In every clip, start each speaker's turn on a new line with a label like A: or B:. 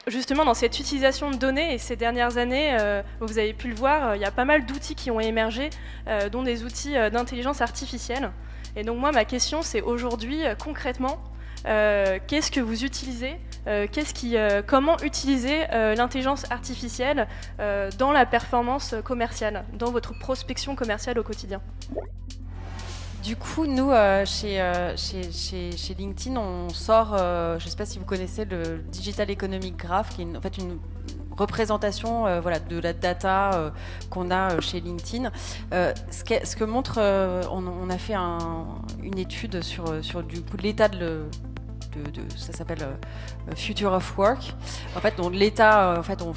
A: justement, dans cette utilisation de données, et ces dernières années, vous avez pu le voir, il y a pas mal d'outils qui ont émergé, dont des outils d'intelligence artificielle. Et donc moi, ma question, c'est aujourd'hui, concrètement, qu'est-ce que vous utilisez, comment utiliser l'intelligence artificielle dans la performance commerciale, dans votre prospection commerciale au quotidien?
B: Du coup, nous, chez LinkedIn, on sort, je ne sais pas si vous connaissez le Digital Economic Graph, qui est en fait une représentation voilà, de la data qu'on a chez LinkedIn. Ce que montre, on a fait une étude sur du coup, l'état ça s'appelle Future of Work. En fait, donc l'état, en fait, on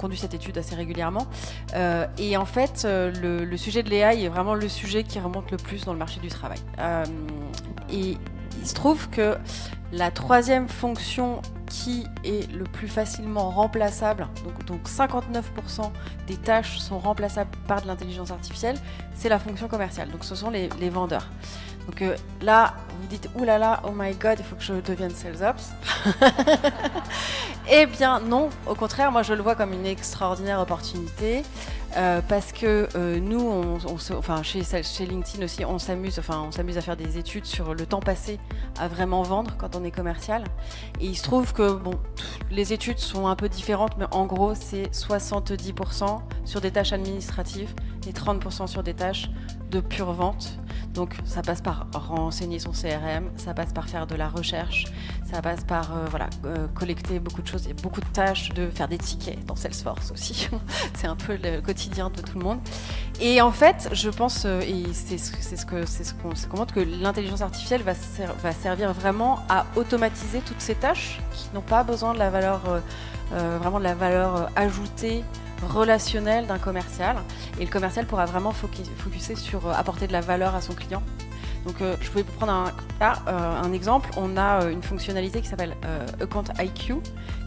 B: conduit cette étude assez régulièrement. Et en fait, le sujet de l'AI est vraiment le sujet qui remonte le plus dans le marché du travail. Et il se trouve que la troisième fonction qui est le plus facilement remplaçable, donc 59% des tâches sont remplaçables par de l'intelligence artificielle, c'est la fonction commerciale. Donc ce sont les vendeurs. Donc là, vous dites, ouh là là, oh my god, il faut que je devienne sales ops. Eh bien non, au contraire, moi je le vois comme une extraordinaire opportunité parce que nous, enfin, chez LinkedIn aussi, on s'amuse à faire des études sur le temps passé à vraiment vendre quand on est commercial. Et il se trouve que bon, les études sont un peu différentes, mais en gros, c'est 70% sur des tâches administratives et 30% sur des tâches de pure vente. Donc ça passe par renseigner son CRM, ça passe par faire de la recherche, ça passe par collecter beaucoup de choses et beaucoup de tâches, de faire des tickets dans Salesforce aussi. C'est un peu le quotidien de tout le monde. Et en fait, je pense, et c'est ce qu'on montre, que l'intelligence artificielle va servir vraiment à automatiser toutes ces tâches qui n'ont pas besoin de la valeur, vraiment de la valeur ajoutée relationnel d'un commercial, et le commercial pourra vraiment focuser sur apporter de la valeur à son client. Donc je pouvais vous prendre un exemple. On a une fonctionnalité qui s'appelle Account IQ,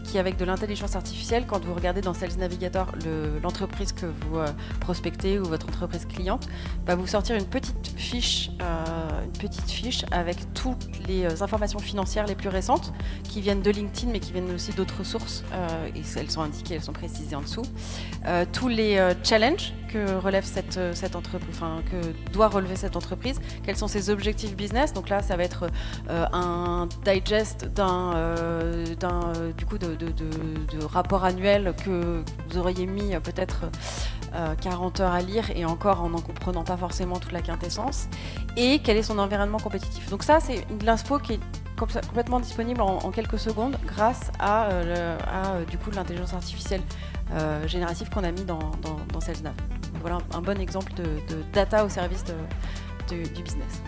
B: qui avec de l'intelligence artificielle, quand vous regardez dans Sales Navigator l'entreprise que vous prospectez ou votre entreprise cliente, va vous sortir une petite fiche avec toutes les informations financières les plus récentes qui viennent de LinkedIn, mais qui viennent aussi d'autres sources, et elles sont indiquées, elles sont précisées en dessous. Tous les challenges que relève cette entreprise, enfin que doit relever cette entreprise, quels sont ses objectifs business. Donc là, ça va être un digest du coup de rapport annuel que vous auriez mis peut-être 40 heures à lire, et encore en n'en comprenant pas forcément toute la quintessence, et quel est son environnement compétitif. Donc ça, c'est de l'info qui est complètement disponible en quelques secondes grâce à du coup l'intelligence artificielle générative qu'on a mis dans SalesNav. Voilà un bon exemple de data au service du business.